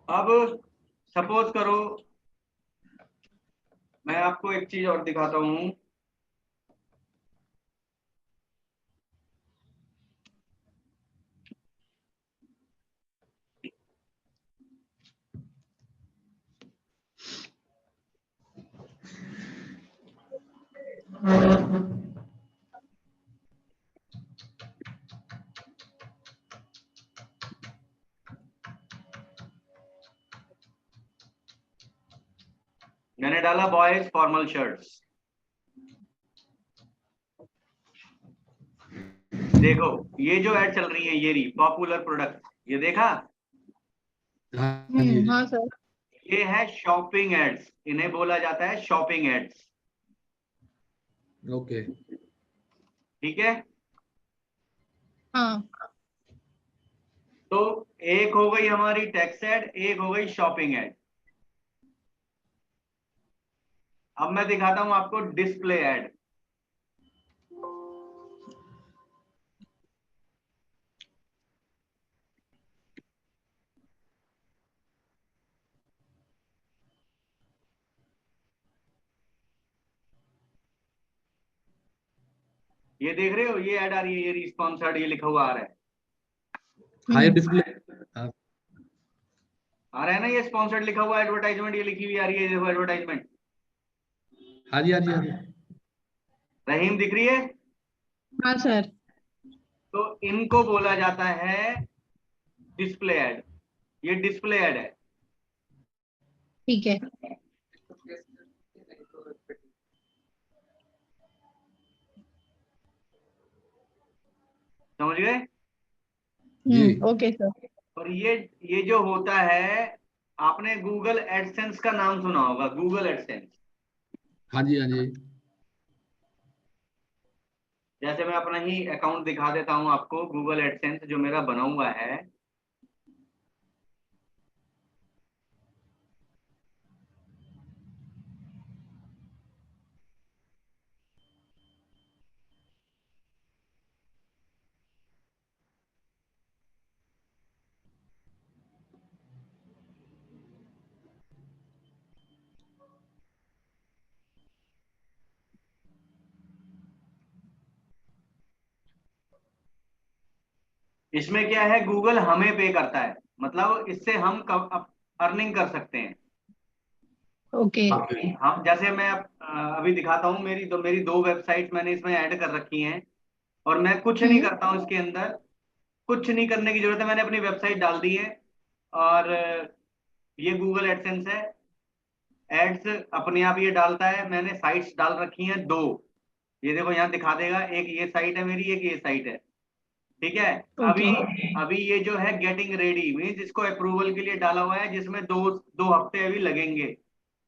अब सपोज करो, मैं आपको एक चीज और दिखाता हूँ। मैंने डाला बॉयज फॉर्मल शर्ट्स। देखो, ये जो ऐड चल रही है ये रही पॉपुलर प्रोडक्ट, ये देखा? हाँ जी। हाँ सर। ये है शॉपिंग एड्स, इन्हें बोला जाता है शॉपिंग एड्स। ओके। ठीक है, हाँ। तो एक हो गई हमारी टेक्स्ट एड, एक हो गई शॉपिंग एड। अब मैं दिखाता हूं आपको डिस्प्ले एड। ये देख रहे हो, ये ऐड आ रही है, ये रिस्पॉन्सर्ड, ये लिखा हुआ आ रहा है। हाँ ये डिस्प्ले। हाँ आ रहा है ना, ये स्पॉन्सर्ड लिखा हुआ एडवर्टाइजमेंट, ये लिखी हुई आ रही है, देखो एडवर्टाइजमेंट। हाँ जी। हाँ जी। हाँ जी। रहीम दिख रही है? हाँ सर। तो इनको बोला जाता है डिस्प्ले एड। ये डिस्प्ले एड है। ठीक है। समझ गए? जी। Okay sir. और ये जो होता है, आपने गूगल एडसेंस का नाम सुना होगा, गूगल एडसेंस। हाँ जी। हाँ जी। जैसे मैं अपना ही अकाउंट दिखा देता हूं आपको, गूगल एडसेंस जो मेरा बना हुआ है। इसमें क्या है, गूगल हमें पे करता है, मतलब इससे हम अर्निंग कर सकते हैं। ओके। हम जैसे मैं अभी दिखाता हूँ, मेरी दो वेबसाइट मैंने इसमें ऐड कर रखी हैं, और मैं कुछ नहीं हम्म। करता हूँ इसके अंदर। कुछ नहीं करने की जरूरत है, मैंने अपनी वेबसाइट डाल दी है। और ये गूगल एडसेंस है, एड्स अपने आप ये डालता है। मैंने साइट्स डाल रखी हैं दो, ये देखो यहाँ दिखा देगा, एक ये साइट है मेरी, एक ये साइट है। ठीक है। ओके। अभी अभी ये जो है गेटिंग रेडी मीन्स इसको अप्रूवल के लिए डाला हुआ है, जिसमें दो दो हफ्ते अभी लगेंगे।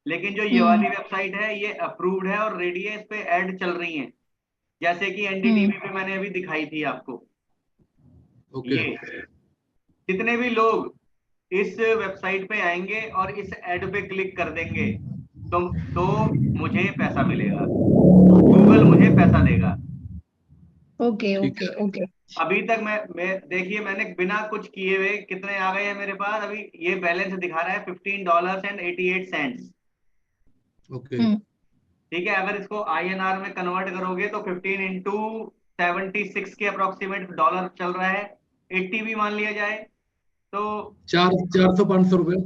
लेकिन जो ये वाली हम्म। वेबसाइट है ये अप्रूव्ड है और रेडी है, इस पे ऐड चल रही है, जैसे कि हम्म। एनडीटीवी पे मैंने अभी दिखाई थी आपको। ओके। ये जितने भी लोग इस वेबसाइट पे आएंगे और इस ऐड पे क्लिक कर देंगे, तो मुझे पैसा मिलेगा, गूगल मुझे पैसा देगा। ओके ठीक ओके है। ओके। अभी तक मैं देखिए, मैंने बिना कुछ किए हुए कितने आ गए हैं मेरे पास अभी। ये बैलेंस दिखा रहा है $15.88। ओके। हम्म। ठीक है, अगर इसको INR में कन्वर्ट करोगे तो 15 × 76 के अप्रोक्सीमेट डॉलर चल रहा है। 80 भी मान लिया जाए तो 400-500 रुपये।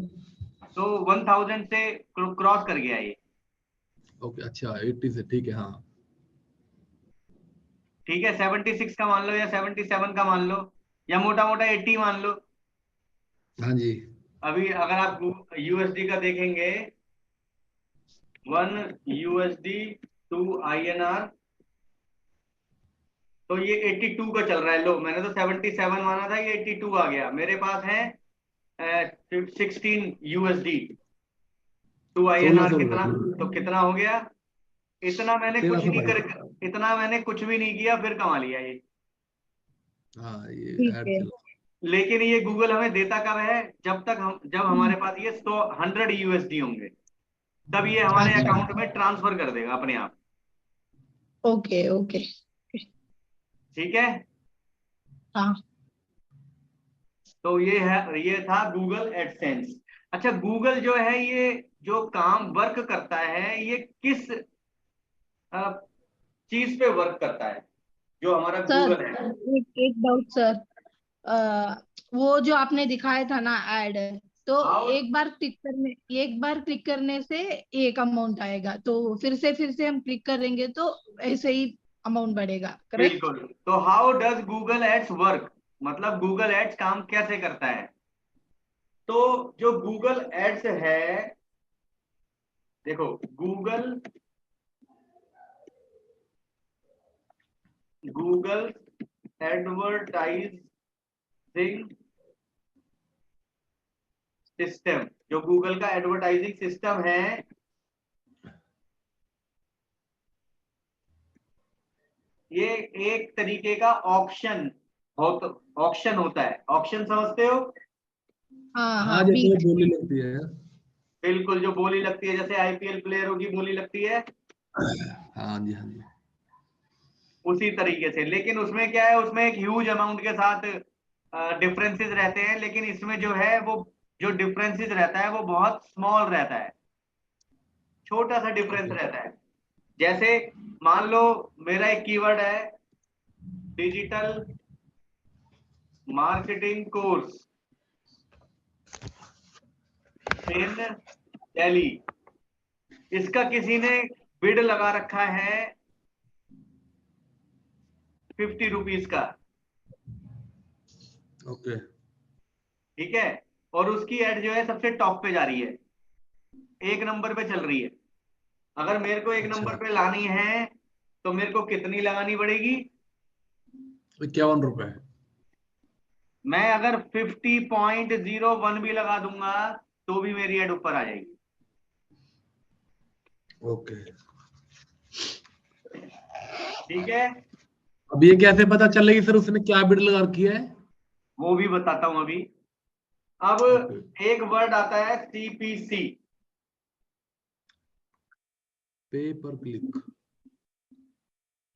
1000 से क्रॉस कर गया ये। ओके अच्छा 80 से ठीक है हाँ। ठीक है, 76 का मान लो या 77 का मान लो, या मोटा मोटा 80 मान लो। हाँ जी। अभी अगर आप USD का देखेंगे, 1 USD to INR, तो ये 82 का चल रहा है। लो, मैंने तो 77 माना था, ये 82 आ गया। मेरे पास है 16 USD to INR। 1600 रुपये। कितना, तो कितना हो गया? इतना मैंने कुछ 1300 नहीं भाई। कर, इतना मैंने कुछ भी नहीं किया, फिर कमा लिया ये। हाँ ये ठीक ऐड है। चल। लेकिन ये गूगल हमें देता कब है? जब हमारे पास ये 100 USD होंगे, तब ये हमारे अच्छा। अकाउंट में ट्रांसफर कर देगा अपने आप। Okay okay. ठीक है, हाँ। तो ये था गूगल एडसेंस। अच्छा, गूगल जो है ये जो काम वर्क करता है ये किस चीज पे वर्क करता है, जो हमारा सर, गूगल है? एक एक डाउट सर। वो जो आपने दिखाया था ना ऐड, तो हाउ एक बार क्लिक करने से एक अमाउंट आएगा, तो फिर से हम क्लिक करेंगे तो ऐसे ही अमाउंट बढ़ेगा, करेक्ट? बिल्कुल। तो how does Google ads work, मतलब गूगल एड्स काम कैसे करता है? तो जो गूगल एड्स है, देखो, गूगल एडवर्टाइजिंग सिस्टम, जो गूगल का एडवर्टाइजिंग सिस्टम है, ये एक तरीके का ऑप्शन होता है। ऑप्शन समझते हो? हाँ हाँ, हाँ, जैसे बीट। बोली लगती है। बिल्कुल, जो बोली लगती है, जैसे आईपीएल प्लेयरों की बोली लगती है, हाँ जी, हाँ जी। उसी तरीके से। लेकिन उसमें क्या है, उसमें एक ह्यूज अमाउंट के साथ डिफरेंसेस रहते हैं, लेकिन इसमें जो है वो जो डिफरेंसेस रहता है वो बहुत स्मॉल रहता है, छोटा सा डिफरेंस ओके। रहता है। जैसे मान लो मेरा एक कीवर्ड है digital marketing course in Delhi, इसका किसी ने बिड लगा रखा है 50 रुपीज का, ओके। ठीक है, और उसकी एड जो है सबसे टॉप पे जा रही है, एक नंबर पे चल रही है। अगर मेरे को एक अच्छा, नंबर पे लानी है तो मेरे को कितनी लगानी पड़ेगी? 51 रुपए। मैं अगर 50.01 भी लगा दूंगा तो भी मेरी एड ऊपर आ जाएगी। ओके। ठीक है, अब ये कैसे पता चलेगी सर उसने क्या बिड लगा रखी है? वो भी बताता हूं अभी। अब ओके। एक वर्ड आता है सीपीसी, पे पर क्लिक।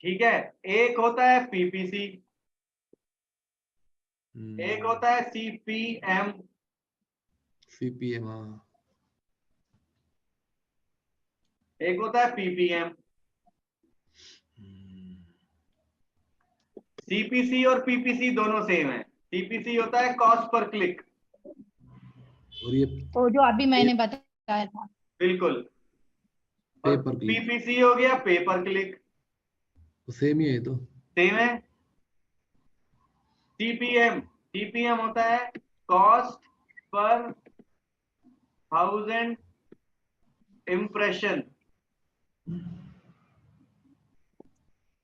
ठीक है, एक होता है पीपीसी, एक होता है सीपीएम, सीपीएम, हाँ। एक होता है पीपीएम। सीपीसी और पीपीसी दोनों सेम है। सीपीसी होता है कॉस्ट पर क्लिक, और ये वो जो अभी मैंने बताया था। बिल्कुल, पे और पर क्लिक पीपीसी हो गया पे पर क्लिक, तो सेम ही है ये तो। सेम है। सीपीएम, सीपीएम होता है कॉस्ट पर 1000 इम्प्रेशन,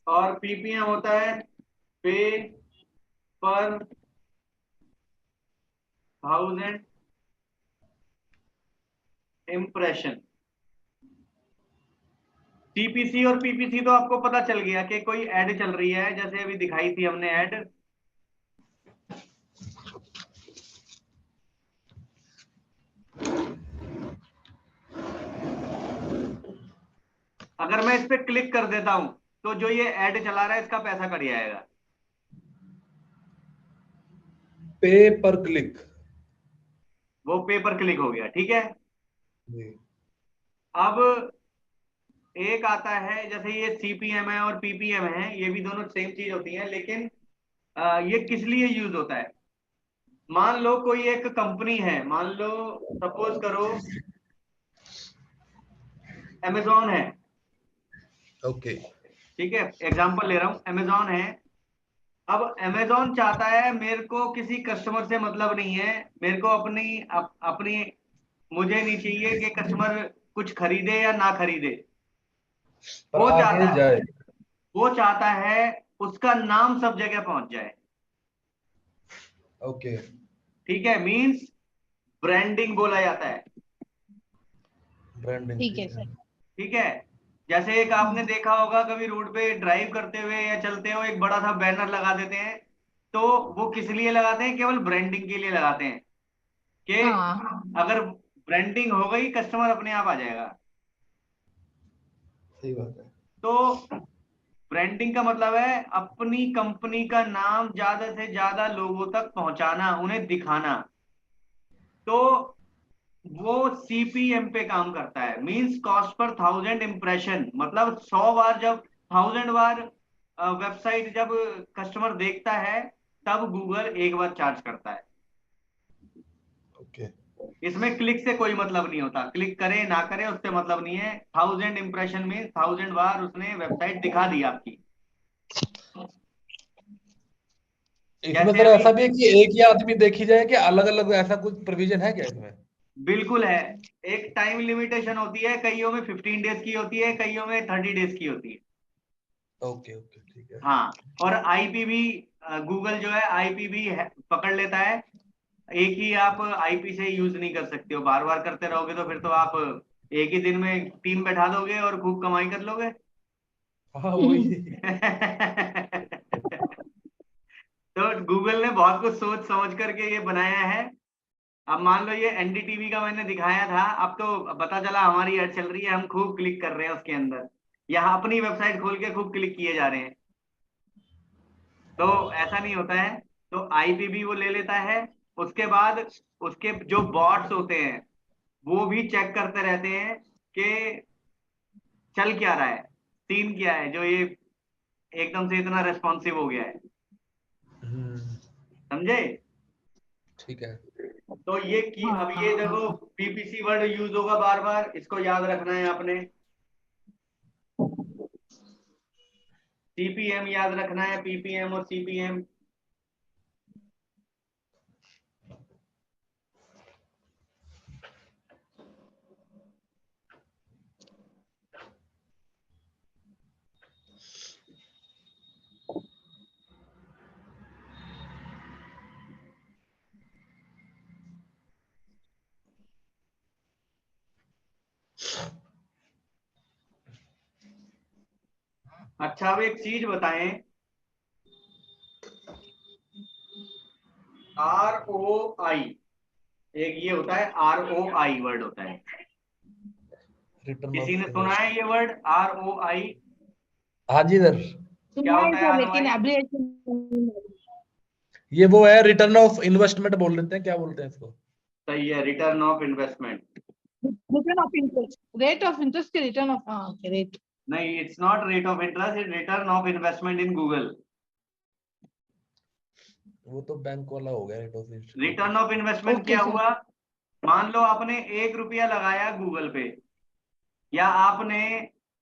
और पीपीएम होता है पे पर 1000 इम्प्रेशन। सीपीसी और पीपीसी तो आपको पता चल गया कि कोई ऐड चल रही है, जैसे अभी दिखाई थी हमने ऐड। अगर मैं इस पे क्लिक कर देता हूं तो जो ये ऐड चला रहा है इसका पैसा कट जाएगा। पे पर क्लिक। वो पे पर क्लिक हो गया, ठीक है। जी। अब एक आता है, जैसे ये सीपीएम है और पीपीएम है, ये भी दोनों सेम चीज होती है, लेकिन ये किस लिए यूज होता है? मान लो कोई एक कंपनी है, मान लो, सपोज करो अमेजोन है, ओके। ठीक है, एग्जांपल ले रहा हूं, अमेजोन है। अब अमेजोन चाहता है मेरे को किसी कस्टमर से मतलब नहीं है, मेरे को अपनी मुझे नहीं चाहिए कि कस्टमर कुछ खरीदे या ना खरीदे। पर वो आगे चाहता जाए। वो चाहता है उसका नाम सब जगह पहुंच जाए, ओके। ठीक है, मींस ब्रांडिंग बोला जाता है, ब्रांडिंग, ठीक है ठीक है। सर। ठीक है। जैसे एक आपने हम्म। देखा होगा कभी रोड पे ड्राइव करते हुए या चलते हुए एक बड़ा सा बैनर लगा देते हैं, तो वो किस लिए लगाते हैं? केवल ब्रांडिंग के लिए लगाते हैं कि हाँ, अगर ब्रांडिंग हो गई कस्टमर अपने आप आ जाएगा। सही बात है। तो ब्रांडिंग का मतलब है अपनी कंपनी का नाम ज्यादा से ज्यादा लोगों तक पहुंचाना, उन्हें दिखाना। तो वो सीपीएम पे काम करता है, मींस कॉस्ट पर 1000 इम्प्रेशन। मतलब 100 बार, जब 1000 बार वेबसाइट जब कस्टमर देखता है, तब गूगल एक बार चार्ज करता है। ओके। इसमें क्लिक से कोई मतलब नहीं होता, क्लिक करे ना करे उससे मतलब नहीं है। 1000 इम्प्रेशन में 1000 बार उसने वेबसाइट दिखा दी आपकी। इसमें जैसे सर अभी ऐसा भी है कि एक ही आदमी देखी जाए कि अलग अलग, ऐसा कुछ प्रोविजन है क्या इसमें? बिल्कुल है, एक टाइम लिमिटेशन होती है, कईयों में 15 डेज की होती है, कईयों में 30 डेज की होती है। ओके ओके, ठीक है। हाँ, और आईपी भी, गूगल जो है आईपी भी पकड़ लेता है। एक ही आप आईपी से यूज नहीं कर सकते हो, बार बार करते रहोगे तो फिर तो आप एक ही दिन में टीम बैठा दोगे और खूब कमाई कर लोगे। हाँ वही। तो गूगल ने बहुत कुछ सोच समझ करके ये बनाया है। अब मान लो ये एनडीटीवी का मैंने दिखाया था, अब तो पता चला हमारी ऐड चल रही है, हम खूब क्लिक कर रहे हैं उसके अंदर, यहाँ अपनी वेबसाइट खोल के खूब क्लिक किए जा रहे हैं। तो ऐसा नहीं होता है। तो आईपी भी वो ले लेता है। उसके बाद उसके जो बॉट्स होते हैं वो भी चेक करते रहते हैं कि चल क्या रहा है, सीन क्या है, जो ये एकदम से इतना रेस्पॉन्सिव हो गया है। हम्म, समझे? ठीक है। तो ये की, अब ये देखो पीपीसी वर्ड यूज होगा बार बार, इसको याद रखना है आपने। सीपीएम याद रखना है, पीपीएम और सीपीएम। अच्छा, अब एक चीज बताएं, आर ओ आई, एक ये होता है आर ओ आई वर्ड होता है। रिटर्न किसी ऑफ ने सुना है इन्वेस्ट। ये वर्ड आर ओ आई? हाँ जी सर। क्या सुना है होता है सर, आर ओ लेकिन आई? एब्रिविएशन। ये वो है, रिटर्न ऑफ इन्वेस्टमेंट बोल लेते हैं, क्या बोलते हैं इसको? सही है, return of investment. Return of interest, rate of interest के रिटर्न ऑफ, हाँ रेट। नहीं, it's not rate of interest, it return of investment in Google. वो तो बैंक वाला हो गया, rate of return interest. Of investment okay क्या sir. हुआ? मान लो आपने 1 रुपया लगाया गूगल पे, या आपने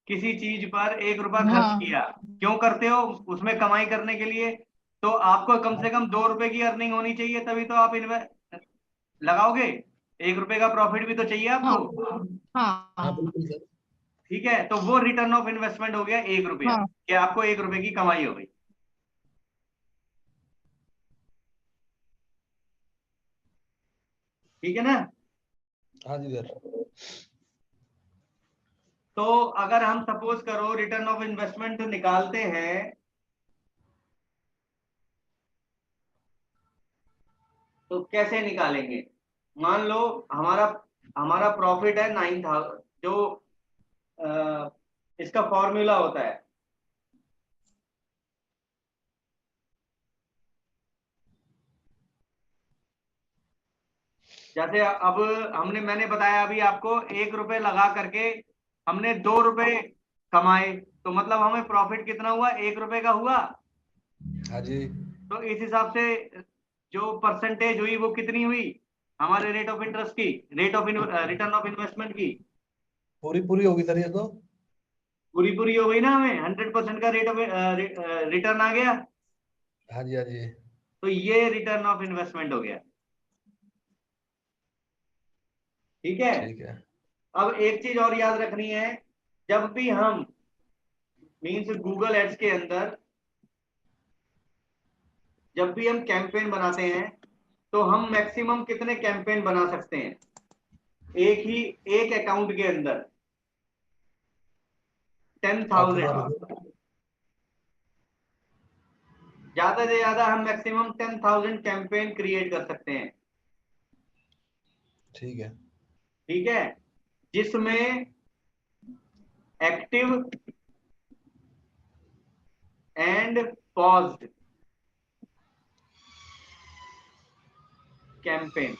किसी चीज पर 1 रुपया खर्च हाँ किया। क्यों करते हो? उसमें कमाई करने के लिए। तो आपको कम से कम 2 रुपए की अर्निंग होनी चाहिए, तभी तो आप इन्वेस्ट लगाओगे। 1 रुपए का प्रॉफिट भी तो चाहिए हाँ आपको। हाँ हाँ बिल्कुल सर। ठीक है, तो वो रिटर्न ऑफ इन्वेस्टमेंट हो गया 1 रुपया, हाँ। कि आपको 1 रुपए की कमाई हो गई। ठीक है ना? हाँ जी सर। तो अगर हम सपोज करो रिटर्न ऑफ इन्वेस्टमेंट निकालते हैं, तो कैसे निकालेंगे? मान लो हमारा हमारा प्रॉफिट है 9000, जो इसका फॉर्मूला होता है, जैसे अब मैंने बताया अभी आपको, 1 रुपए लगा करके हमने 2 रुपए कमाए, तो मतलब हमें प्रॉफिट कितना हुआ? 1 रुपए का हुआ। हाँ जी। तो इस हिसाब से जो परसेंटेज हुई वो कितनी हुई हमारे रेट ऑफ इंटरेस्ट की, rate of return of investment की? पूरी पूरी होगी सर ये तो। पूरी पूरी हो गई ना, हमें 100% का रेट ऑफ रिटर्न आ गया। हाँ जी हाँ जी। तो ये रिटर्न ऑफ इन्वेस्टमेंट हो गया। ठीक है। ठीक है। अब एक चीज और याद रखनी है, जब भी हम, मीन्स गूगल एड्स के अंदर जब भी हम कैंपेन बनाते हैं, तो हम मैक्सिमम कितने कैंपेन बना सकते हैं एक ही, एक अकाउंट के अंदर? 8000 10,000। रुपये। ज्यादा से ज्यादा हम मैक्सिमम 10,000 कैंपेन क्रिएट कर सकते हैं। ठीक है। ठीक है, जिसमें एक्टिव एंड पॉज्ड कैंपेन,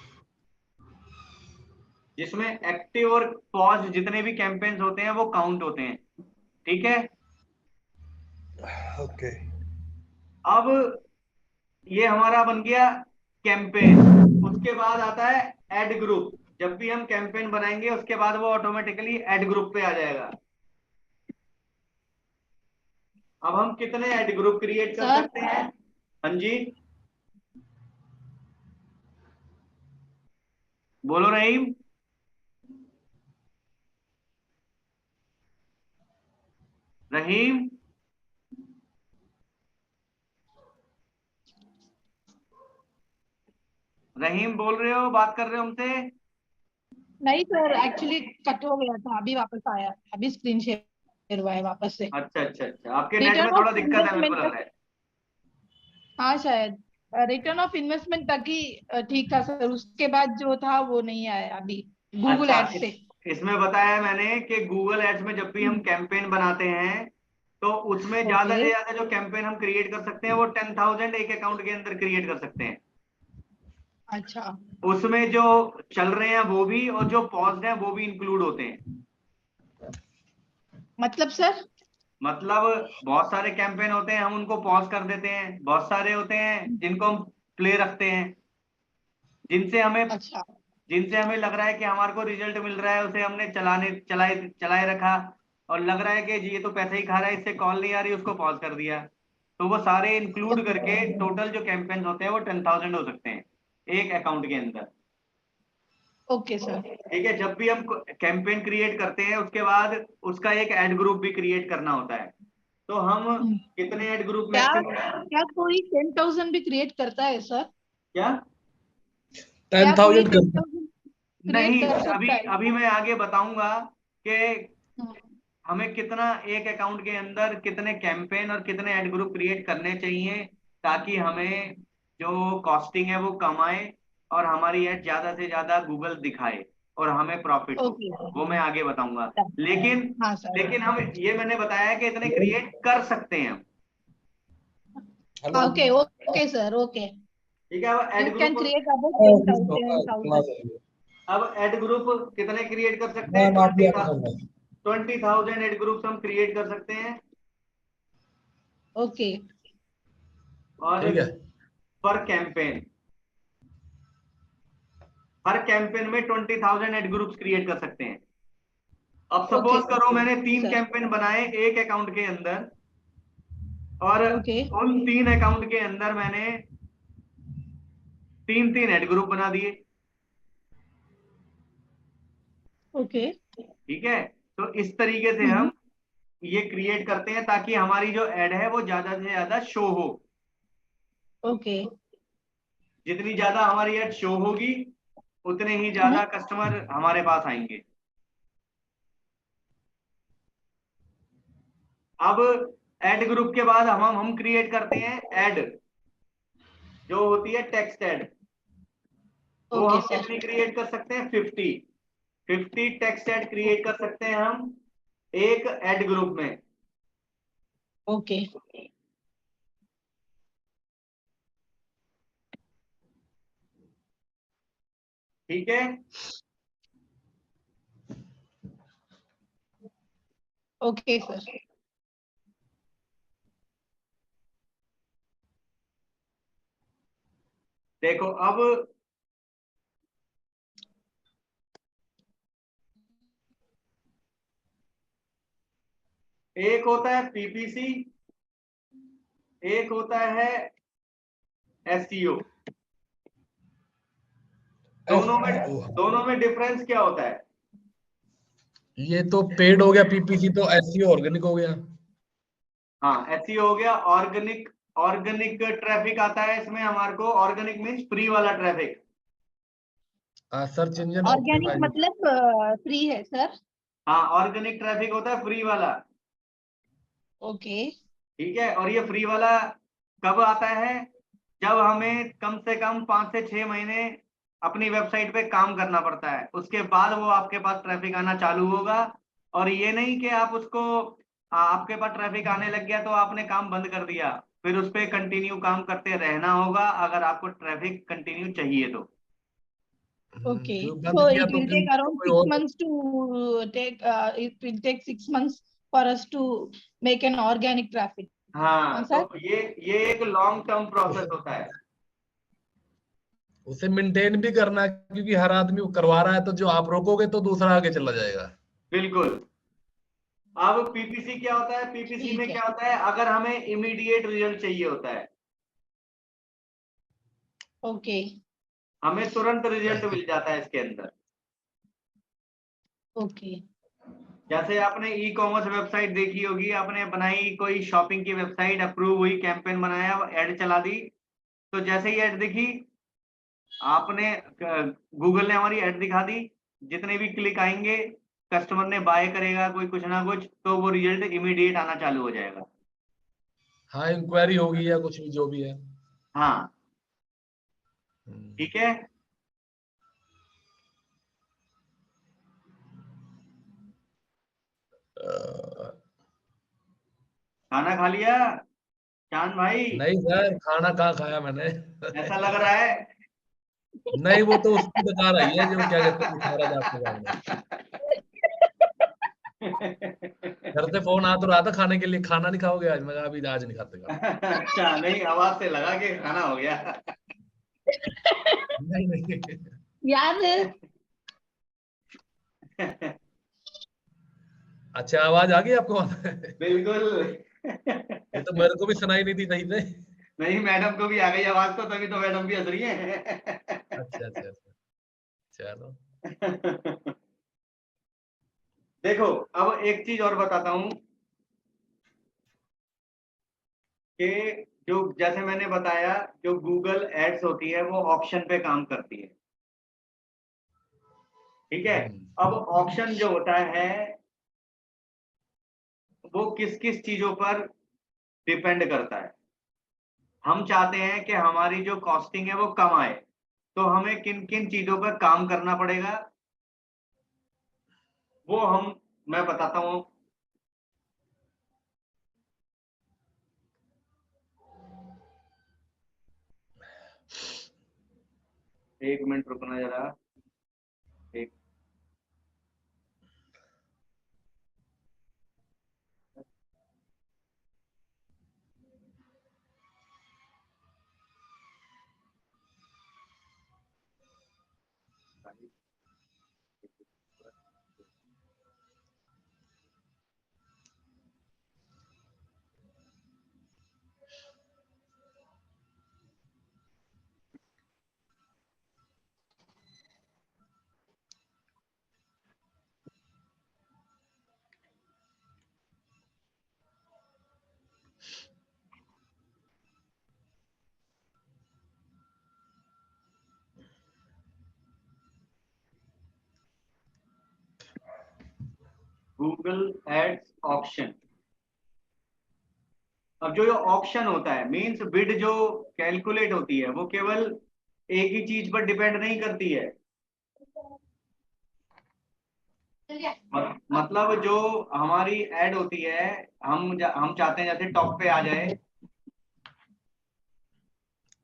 जिसमें एक्टिव और पॉज जितने भी कैंपेन्स होते हैं वो काउंट होते हैं। ठीक है, ओके। अब ये हमारा बन गया कैंपेन। उसके बाद आता है एड ग्रुप। जब भी हम कैंपेन बनाएंगे उसके बाद वो ऑटोमेटिकली एड ग्रुप पे आ जाएगा। अब हम कितने एड ग्रुप क्रिएट कर सर सकते हैं? हाँ जी, बोलो रहीम। रहीम, रहीम बोल रहे हो, बात कर रहे हो हमसे? नहीं सर, एक्चुअली कट हो गया था, अभी वापस आया, अभी स्क्रीन शेयर हुआ है वापस से। अच्छा अच्छा अच्छा, आपके नेट में रिटर्न थोड़ा ऑफ दिक्कत है मेरे को इन्वेस्टमेंट लग तक, रहा है। हाँ शायद रिटर्न ऑफ इन्वेस्टमेंट तक ही ठीक था सर, उसके बाद जो था वो नहीं आया अभी गूगल अच्छा, एड से। इसमें बताया मैंने कि गूगल एड्स में जब भी हम कैंपेन बनाते हैं तो उसमें ज्यादा ओके से ज्यादा जो कैंपेन हम क्रिएट कर सकते हैं वो 10,000 एक अकाउंट के अंदर क्रिएट कर सकते हैं। अच्छा, उसमें जो चल रहे हैं वो भी और जो पॉज्ड हैं वो भी इंक्लूड होते हैं। मतलब सर? मतलब बहुत सारे कैंपेन होते हैं हम उनको पॉज कर देते हैं, बहुत सारे होते हैं जिनको हम प्ले रखते हैं, जिनसे हमें अच्छा जिनसे हमें लग रहा है कि हमारे को रिजल्ट मिल रहा है, उसे हमने चलाए रखा, और लग रहा है कि जी ये तो पैसे ही खा रहा है, इससे कॉल नहीं आ रही, उसको पॉज कर दिया। तो वो सारे इंक्लूड करके टोटल जो कैंपेन्स होते हैं वो 10,000 हो सकते हैं एक अकाउंट के अंदर। Okay sir. ठीक है, जब भी हम कैंपेन क्रिएट करते हैं उसके बाद उसका एक एड ग्रुप भी क्रिएट करना होता है। तो हम कितने एड ग्रुप क्या मैक्सिमम? क्या कोई 10,000 भी क्रिएट करता है सर? क्या? क्या कोई 10,000 करते 10,000 क्रिएट नहीं, कर अभी सकता है? अभी मैं आगे बताऊंगा कि हम्म, हमें कितना एक अकाउंट के अंदर कितने कैंपेन और कितने ऐड ग्रुप क्रिएट करने चाहिए ताकि हमें जो कॉस्टिंग है वो कम आए और हमारी ऐड ज्यादा से ज्यादा गूगल दिखाए और हमें प्रॉफिट हो। ओके वो मैं आगे बताऊंगा। लेकिन हाँ सर। लेकिन हम ये मैंने बताया कि इतने क्रिएट कर सकते हैं हम। Hello. Okay okay sir, okay. ठीक है, अब you add can group. Create about 10,000। अब ऐड ग्रुप कितने क्रिएट कर सकते हैं? मैम आप भी आगे करना। 20,000 ऐड ग्रुप्स हम क्रिएट कर सकते हैं। ओके और ठीक है। पर कैंपेन, हर कैंपेन में 20,000 ऐड ग्रुप्स क्रिएट कर सकते हैं। अब ओके सपोज करो मैंने 3 सर। कैंपेन बनाए एक अकाउंट के अंदर, और ओके उन 3 अकाउंट के अंदर मैंने 3 ऐड ग्रुप बना दिए। ओके। ठीक है, तो इस तरीके से हम ये क्रिएट करते हैं ताकि हमारी जो ऐड है वो ज्यादा से ज्यादा शो हो। ओके जितनी ज्यादा हमारी ऐड शो होगी उतने ही ज्यादा कस्टमर हमारे पास आएंगे। अब ऐड ग्रुप के बाद हम क्रिएट करते हैं ऐड, जो होती है टेक्स्ट ऐड। वो ओके हम सर। कितनी क्रिएट कर सकते हैं? 50 टेक्स्ट ऐड क्रिएट कर सकते हैं हम एक ऐड ग्रुप में। ओके ठीक है, ओके सर। देखो अब एक होता है पीपीसी, एक होता है एसईओ। दोनों में डिफरेंस क्या होता है? ये तो पेड हो गया पीपीसी, तो एसईओ ऑर्गेनिक हो गया। हाँ, एसईओ हो गया ऑर्गेनिक। ऑर्गेनिक ट्रैफिक आता है इसमें हमारे को, ऑर्गेनिक मीन्स फ्री वाला traffic. Search engine organic optimise. मतलब फ्री है सर? हाँ, ऑर्गेनिक ट्रैफिक होता है फ्री वाला। ओके ठीक है, और ये फ्री वाला कब आता है? जब हमें कम से कम 5 से 6 महीने अपनी वेबसाइट पे काम करना पड़ता है, उसके बाद वो आपके पास ट्रैफिक आना चालू होगा। और ये नहीं कि आप उसको आपके पास ट्रैफिक आने लग गया तो आपने काम बंद कर दिया, फिर उस पर कंटिन्यू काम करते रहना होगा अगर आपको ट्रैफिक कंटिन्यू चाहिए तो। Okay. जो बंद So किया it तो will फिर take around कोई 6 और months to take, it will take 6 months for us to make an organic traffic. हाँ, sir? तो ये एक लॉन्ग टर्म प्रोसेस होता है। उसे मेंटेन भी करना है, क्योंकि हर आदमी वो करवा रहा है, तो जो आप रोकोगे तो दूसरा आगे चला जाएगा। बिल्कुल। अब पीपीसी क्या होता है? पीपीसी में ठीक है। क्या होता है, अगर हमें इमीडिएट रिजल्ट चाहिए होता है, Okay. हमें तुरंत रिजल्ट मिल जाता है इसके अंदर। Okay. जैसे आपने ई कॉमर्स वेबसाइट देखी होगी, आपने बनाई कोई शॉपिंग की वेबसाइट, अप्रूव हुई, कैंपेन बनाया, ऐड चला दी, तो जैसे ही ऐड दिखी, आपने गूगल ने हमारी ऐड दिखा दी, जितने भी क्लिक आएंगे, कस्टमर ने बाय करेगा कोई कुछ ना कुछ, तो वो रिजल्ट इमीडिएट आना चालू हो जाएगा। हाँ, इंक्वायरी होगी या कुछ भी जो भी है। हाँ, ठीक है। खाना खा लिया चांद भाई? नहीं सर, खाना कहाँ खाया मैंने। ऐसा लग रहा है। नहीं, वो तो उसकी बता रही है, जो क्या कहते हैं, सारा आपके सामने। घर से फोन आ तो रहा था खाने के लिए, खाना नहीं खाओगे आज? मैं कहा अभी आज नहीं खाते खाना। अच्छा, नहीं, आवाज से लगा के खाना हो गया। नहीं नहीं, याद है? अच्छा आवाज आ गई आपको? बिल्कुल। ये तो मेरे को भी सुनाई नहीं थी सही से। नहीं, मैडम को भी आ गई आवाज, तो तभी तो मैडम भी हंस रही है। अच्छा अच्छा अच्छा, चलो। देखो, अब एक चीज और बताता हूं कि जो जैसे मैंने बताया, जो गूगल एड्स होती है वो ऑप्शन पे काम करती है, ठीक है। अब ऑप्शन जो होता है वो किस किस चीजों पर डिपेंड करता है। हम चाहते हैं कि हमारी जो कॉस्टिंग है वो कम आए, तो हमें किन किन चीजों पर काम करना पड़ेगा, वो मैं बताता हूँ। एक मिनट रुकना जरा। एक गूगल एड्स ऑप्शन। अब जो ये ऑप्शन होता है, मींस बिड जो कैलकुलेट होती है, वो केवल एक ही चीज पर डिपेंड नहीं करती है। मतलब जो हमारी ऐड होती है, हम चाहते हैं जैसे टॉप पे आ जाए।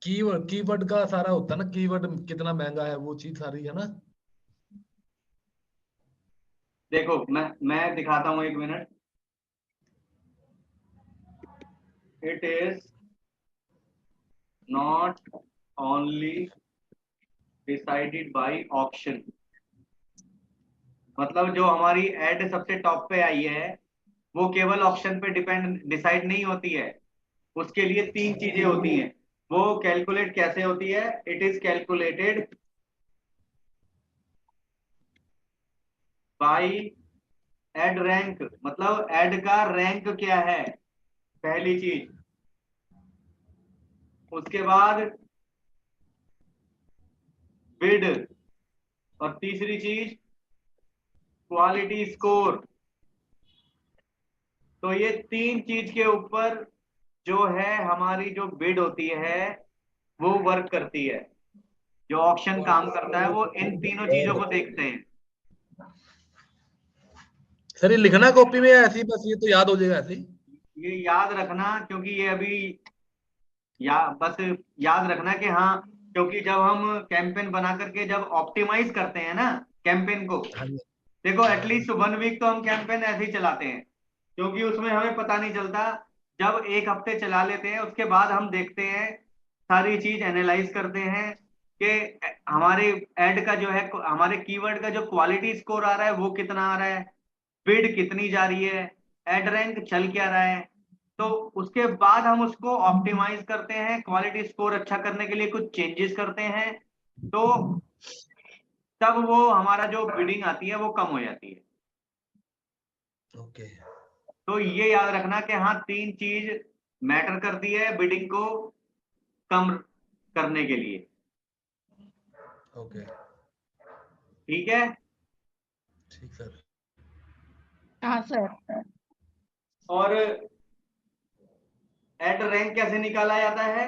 कीवर्ड का सारा होता है ना, कीवर्ड कितना महंगा है, वो चीज सारी है ना। देखो, मैं दिखाता हूँ, एक minute. It is not only decided by option. मतलब जो हमारी ऐड सबसे टॉप पे आई है, वो केवल ऑप्शन पे डिसाइड नहीं होती है। उसके लिए तीन चीजें होती हैं। वो कैलकुलेट कैसे होती है? It is calculated by ad rank. मतलब एड का रैंक क्या है, पहली चीज। उसके बाद बिड, और तीसरी चीज क्वालिटी स्कोर। तो ये तीन चीज के ऊपर जो है हमारी जो बिड होती है वो वर्क करती है। जो ऑप्शन काम करता है वो इन तीनों चीजों को देखते हैं। सर ये लिखना कॉपी में ऐसी, बस ये तो याद हो जाएगा ऐसे ही। ये याद रखना, क्योंकि ये अभी बस याद रखना कि हाँ, क्योंकि जब हम कैंपेन बना करके जब ऑप्टिमाइज करते हैं ना कैंपेन को, हाँ जी। देखो एटलीस्ट 1 वीक तो हम कैंपेन ऐसे ही चलाते हैं, क्योंकि उसमें हमें पता नहीं चलता। जब 1 हफ्ते चला लेते हैं उसके बाद हम देखते हैं, सारी चीज एनालाइज करते हैं कि हमारे एड का जो है, हमारे कीवर्ड का जो क्वालिटी स्कोर आ रहा है वो कितना आ रहा है, बिड कितनी जा रही है, एड रैंक चल क्या रहा है। तो उसके बाद हम उसको ऑप्टिमाइज करते हैं, क्वालिटी स्कोर अच्छा करने के लिए कुछ चेंजेस करते हैं, तो तब वो हमारा जो बिडिंग आती है वो कम हो जाती है। ओके। तो ये याद रखना कि हाँ 3 चीज मैटर करती है बिडिंग को कम करने के लिए। ओके। ठीक है। ठीक सर। हाँ सर। और एड रैंक कैसे निकाला जाता है?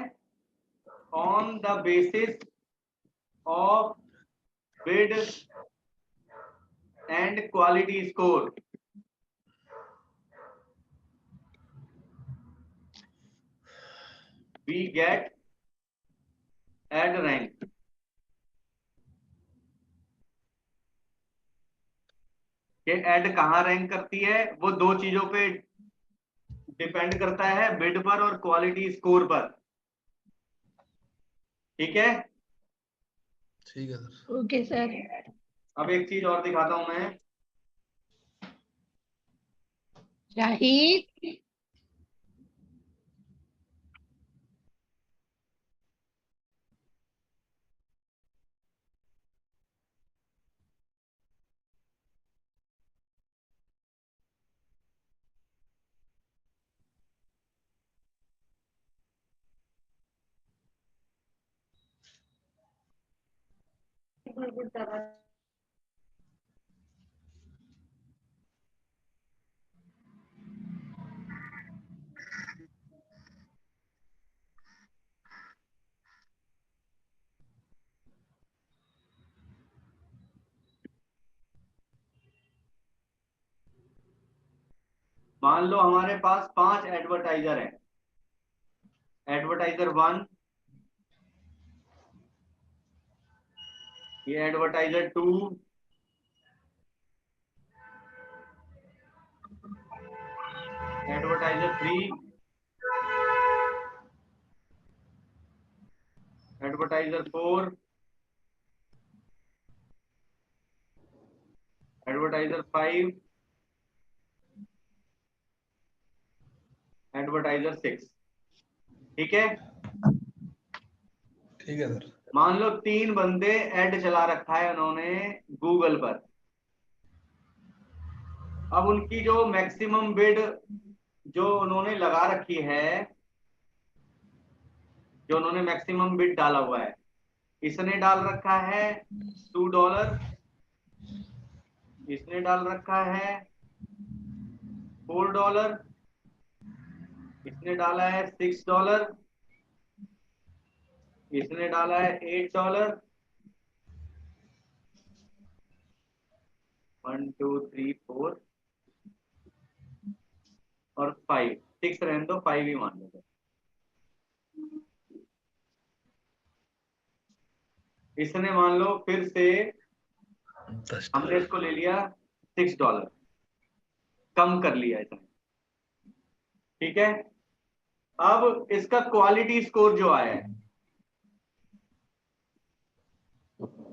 On the basis of bid and quality score. We get ad rank. ये एड कहाँ रैंक करती है? वो 2 चीजों पे डिपेंड करता है, बिड पर और क्वालिटी स्कोर पर। ठीक है। ठीक है सर। Okay sir. अब एक चीज और दिखाता हूं मैं। शाहिद। मान लो हमारे पास 5 एडवर्टाइजर हैं। एडवर्टाइजर 1, ये advertiser 2, advertiser 3, advertiser 4, advertiser 5, advertiser 6। ठीक है। ठीक है सर। मान लो 3 बंदे ऐड चला रखा है उन्होंने गूगल पर। अब उनकी जो मैक्सिमम बिड जो उन्होंने लगा रखी है, जो उन्होंने मैक्सिमम बिड डाला हुआ है, इसने डाल रखा है $2, इसने डाल रखा है $4, इसने डाला है $6, इसने डाला है $8। 1 2 3 4 और 5, 6 रहने दो, 5 ही मान लो। इसने मान लो फिर से हमने इसको ले लिया $6, कम कर लिया इसने। ठीक है। अब इसका क्वालिटी स्कोर जो आया है,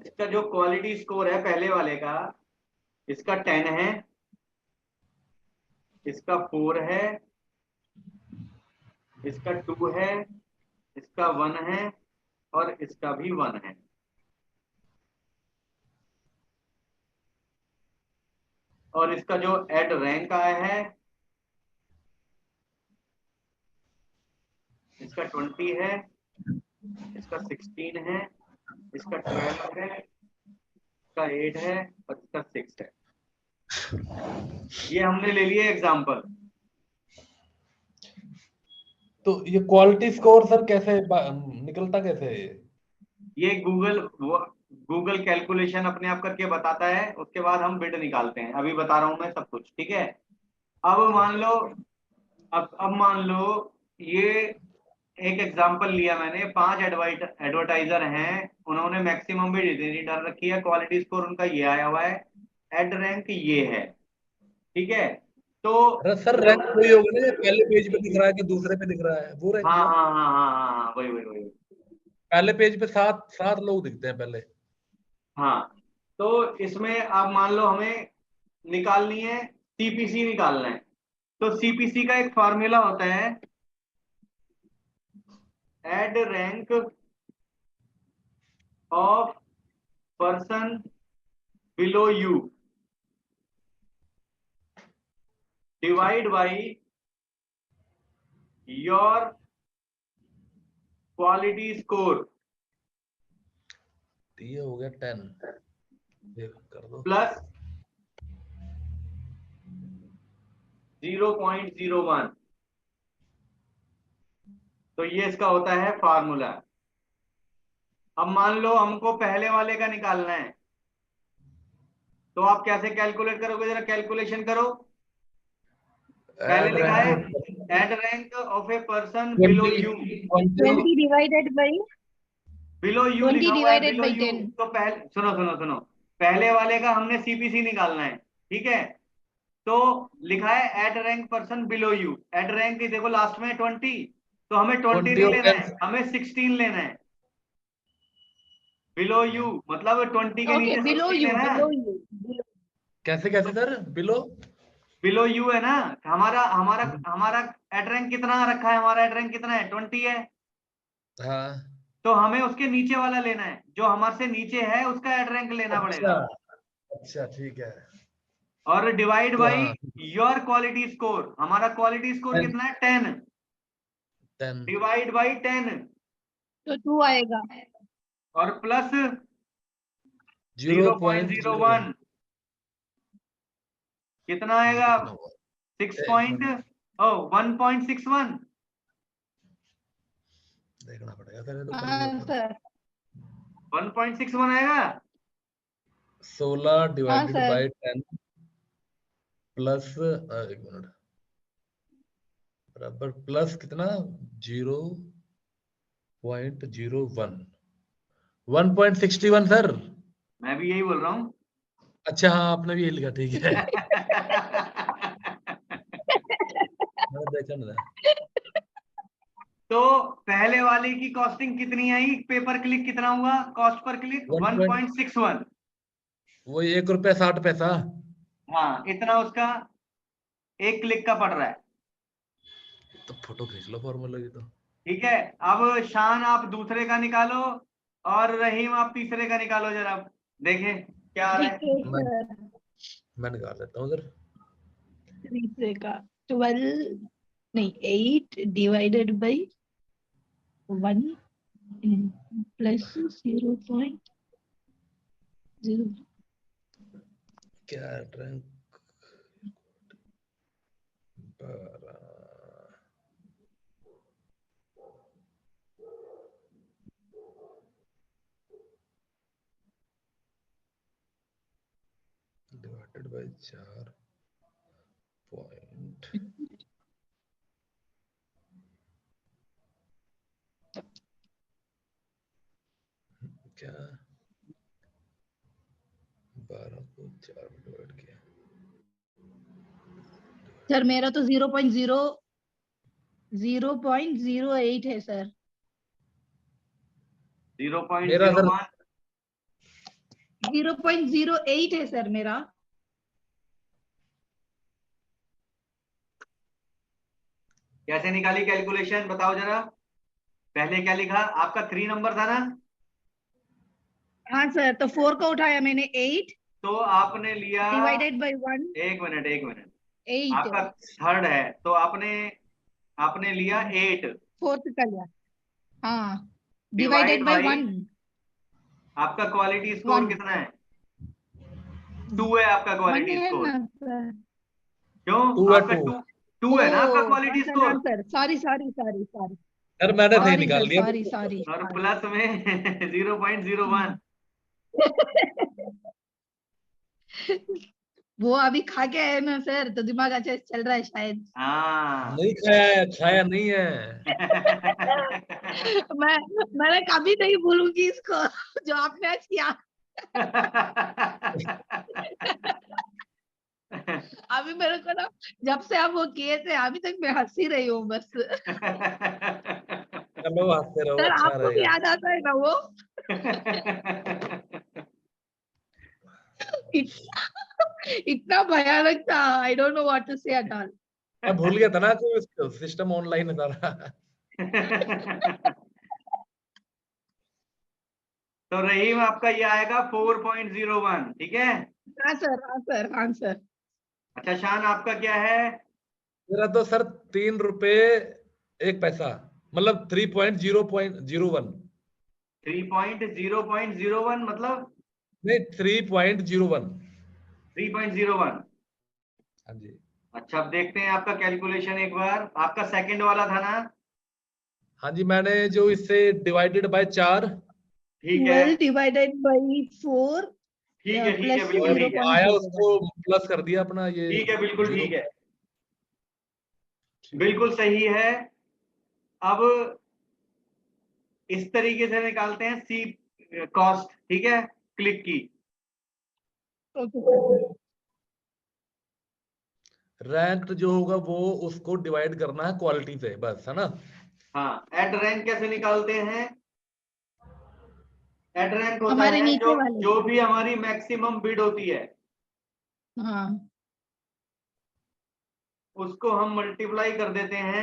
इसका जो क्वालिटी स्कोर है पहले वाले का, इसका 10 है, इसका 4 है, इसका 2 है, इसका 1 है और इसका भी 1 है। और इसका जो एड रैंक आया है, इसका 20 है, इसका 16 है, इसका 12 है, इसका 8 है और इसका 6 है। ये हमने ले लिए एग्जाम्पल। तो ये क्वालिटी स्कोर सर कैसे निकलता कैसे है ये गूगल कैलकुलेशन अपने आप करके बताता है, उसके बाद हम बिड निकालते हैं। अभी बता रहा हूं मैं सब कुछ। ठीक है। अब मान लो, अब मान लो ये एक एग्जांपल लिया मैंने, 5 एडवर्टाइजर हैं, उन्होंने मैक्सिमम भी रेटिंग डाल रखी है, क्वालिटी स्कोर उनका ये आया हुआ है, एड रैंक ये है, ठीक है। तो अरे सर रैंक वही होगा ना, पहले पेज पे दिख रहा है कि दूसरे पे दिख रहा है, वो रैंक हाँ हुआ। हाँ हाँ हाँ हाँ हाँ, वही वही वही। पहले पेज पे 7 लोग दिखते हैं पहले। हाँ, तो इसमें आप मान लो हमें निकालनी है, सीपीसी निकालना है, तो सीपीसी का एक फॉर्मूला होता है, ad rank of person below you divide by your quality score ये हो गया 10, ये कर दो प्लस 0.01। तो ये इसका होता है फार्मूला। अब मान लो हमको पहले वाले का निकालना है, तो आप कैसे कैलकुलेट करोगे, जरा कैलकुलेशन करो। पहले ऐड लिखा है rank ad rank of a person below you, 20 divided by below you 20 लिखा हुआ है, divided बिलो by यू। 10. तो पहले सुनो सुनो सुनो, पहले वाले का हमने सीपीसी निकालना है, ठीक है। तो लिखा है ad rank person below you, ad rank देखो लास्ट में 20, तो हमें 20 20 नहीं और लेना 10 है, हमें 16 लेना है। बिलो यू मतलब 20 के Okay, नीचे below 16 you, लेना है। below you. Below. कैसे कैसे सर बिलो? बिलो यू है ना, हमारा हमारा हमारा एड रैंक कितना रखा है, हमारा एड रैंक कितना है, 20 है। हाँ तो हमें उसके नीचे वाला लेना है, जो हमारे से नीचे है उसका एड रैंक लेना अच्छा पड़ेगा, अच्छा ठीक है। और डिवाइड तो बाई हाँ योर क्वालिटी स्कोर। हमारा क्वालिटी स्कोर 10 कितना है, 10, 10 डिवाइड बाई 10, तो 2 आएगा. और प्लस 0.01 0.01 कितना आएगा, कितना हुआ? 6 एक पॉइंट मिनट 1.61। देखना पड़ेगा सर, ये तो हाँ कैलकुलेटर। सर. 1.61 आएगा। 16 हाँ डिवाइडेड सर. बाई 10 प्लस, एक मिनट, बराबर प्लस कितना, 0.01, 1.61 सर। मैं भी यही बोल रहा हूँ। अच्छा हाँ आपने भी यही लिखा, ठीक है। मैंने देखा नहीं था। तो पहले वाले की कॉस्टिंग कितनी आई, पेपर क्लिक कितना हुआ, कॉस्ट पर क्लिक 1.61। वही ₹1.60। हाँ, इतना उसका एक क्लिक का पड़ रहा है, तो फोटो खींच लो फॉर्मूला की तो। ठीक है। अब शान आप दूसरे का निकालो, और रहीम आप तीसरे का निकालो, जरा देखें क्या आ रहा ठीक है। है मैं सर. मैं निकाल लेता हूँ सर। तीसरे का 12 नहीं 8 divided by 1 plus 0.0. क्या रैंक, 12 डिवाइडेड बाई 4 पॉइंट, क्या 12 को 4 में डिवाइड किया। सर मेरा तो 0.08 है सर. मेरा सर 0.01 0.08 है सर मेरा. कैसे निकाली कैलकुलेशन, बताओ जरा। पहले क्या लिखा, आपका 3 नंबर था ना, हाँ सर, तो 4 को उठाया मैंने 8 तो आपने लिया, डिवाइडेड बाय 1 एक मिनट एक मिनट, 8 आपका थर्ड है, तो आपने आपने लिया 8 फोर्थ का लिया. हाँ, डिवाइड डिवाइडेड बाय बाई, 1 आपका क्वालिटी स्कोर 1 कितना है, 2 है आपका 1 क्वालिटी है स्कोर। ना सर. क्यों, 2 है, आपका 2 टू 2 ओ है ना आपका हाँ क्वालिटी सर, स्कोर, हाँ sir, sorry sorry sorry sorry sir मैंने सही सॉरी निकाल सर, लिया। सॉरी सॉरी और सॉरी. प्लस में 0.01। वो अभी खा के आए ना सर, तो दिमाग अच्छा चल रहा है शायद। हाँ। नहीं खाया, खाया नहीं है। मैंने कभी नहीं भूलूंगी इसको जो आपने आज किया। अभी मेरे को ना, जब से आप वो किए थे अभी तक मैं हंसी रही हूँ बस। चलो हंसते रहो, सर अच्छा आपको भी रहेगा। याद आता है ना वो? इतना इतना भयानक था, I don't know what to say at all. मैं भूल गया था ना कि सिस्टम ऑनलाइन है सारा। तो रहीम आपका ये आएगा 4.01, ठीक है। हाँ सर, हाँ सर, हाँ सर। अच्छा शान आपका क्या है? मेरा तो सर 3 रुपए 1 पैसा, मतलब 3.0.01। 3.0.01 मतलब नहीं, 3.01। 3.01। हाँ जी। अच्छा अब देखते हैं आपका कैलकुलेशन एक बार। आपका सेकंड वाला था ना? हाँ जी, मैंने जो इससे डिवाइडेड बाय 4 ठीक है 12 डिवाइडेड बाई 4 ठीक है ठीक है, प्लस बिल्कुल और ठीक है। आया 0.01। उसको प्लस कर दिया अपना ये ठीक है बिल्कुल 0। ठीक है, बिल्कुल सही है। अब इस तरीके से निकालते हैं सी कॉस्ट, ठीक है, क्लिक की। Okay sir. रैंक जो होगा वो उसको डिवाइड करना है क्वालिटी से, बस, है ना। हाँ, एड रैंक कैसे निकालते हैं? एड रैंक होता हमारे है जो नीचे वाले। जो भी हमारी मैक्सिमम बिड होती है हाँ उसको हम मल्टीप्लाई कर देते हैं